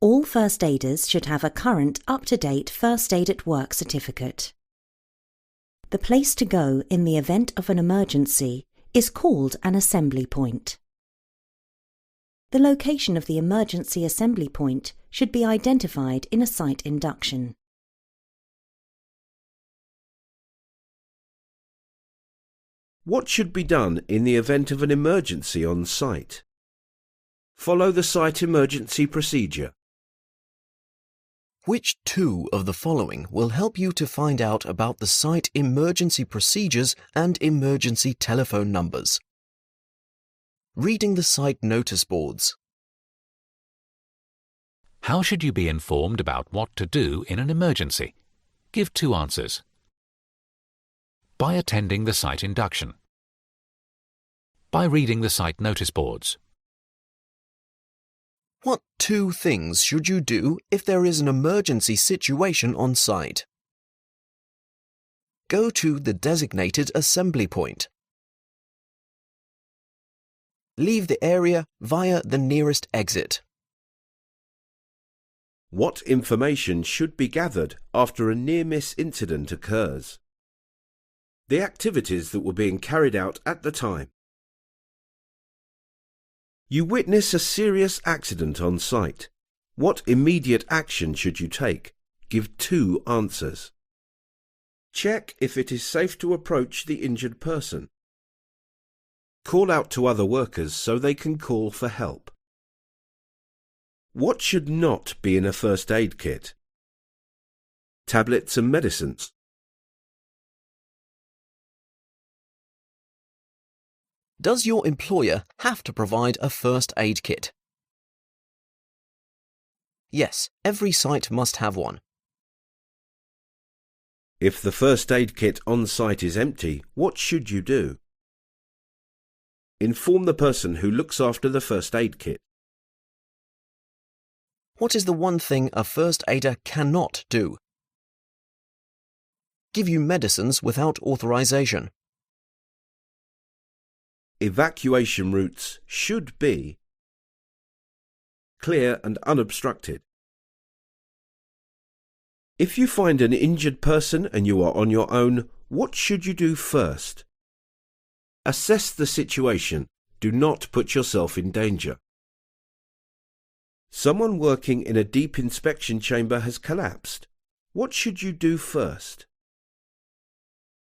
All first aiders should have a current, up-to-date First Aid at Work certificate. The place to go in the event of an emergency is called an assembly point. The location of the emergency assembly point should be identified in a site induction. What should be done in the event of an emergency on site? Follow the site emergency procedure. Which two of the following will help you to find out about the site emergency procedures and emergency telephone numbers? Reading the site notice boards. How should you be informed about what to do in an emergency? Give 2 answers. By attending the site induction. By reading the site notice boards. What 2 things should you do if there is an emergency situation on site? Go to the designated assembly point. Leave the area via the nearest exit. What information should be gathered after a near-miss incident occurs? The activities that were being carried out at the time. You witness a serious accident on site. What immediate action should you take? Give 2 answers. Check if it is safe to approach the injured person. Call out to other workers so they can call for help. What should not be in a first aid kit? Tablets and medicines. Does your employer have to provide a first aid kit? Yes, every site must have one. If the first aid kit on site is empty, what should you do? Inform the person who looks after the first aid kit. What is the one thing a first aider cannot do? Give you medicines without authorization. Evacuation routes should be clear and unobstructed. If you find an injured person and you are on your own, what should you do first? Assess the situation. Do not put yourself in danger. Someone working in a deep inspection chamber has collapsed. What should you do first?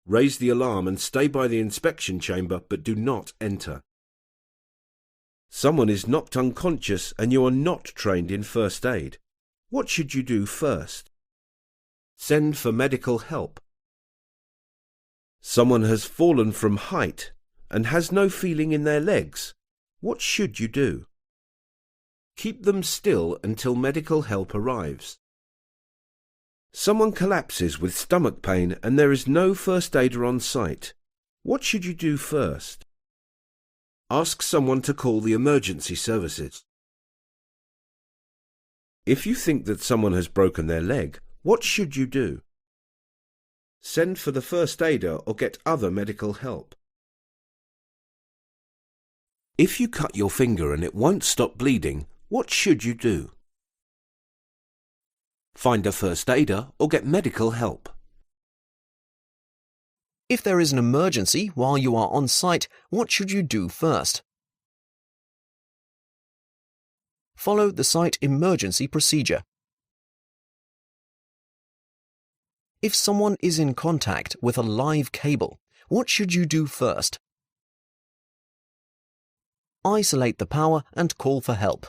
Raise the alarm and stay by the inspection chamber, but do not enter. Someone is knocked unconscious and you are not trained in first aid. What should you do first? Send for medical help. Someone has fallen from height and has no feeling in their legs. What should you do? Keep them still until medical help arrives. Someone collapses with stomach pain and there is no first aider on site. What should you do first? Ask someone to call the emergency services. If you think that someone has broken their leg, what should you do? Send for the first aider or get other medical help. If you cut your finger and it won't stop bleeding, what should you do? Find a first aider or get medical help. If there is an emergency while you are on site, what should you do first? Follow the site emergency procedure. If someone is in contact with a live cable, what should you do first? Isolate the power and call for help.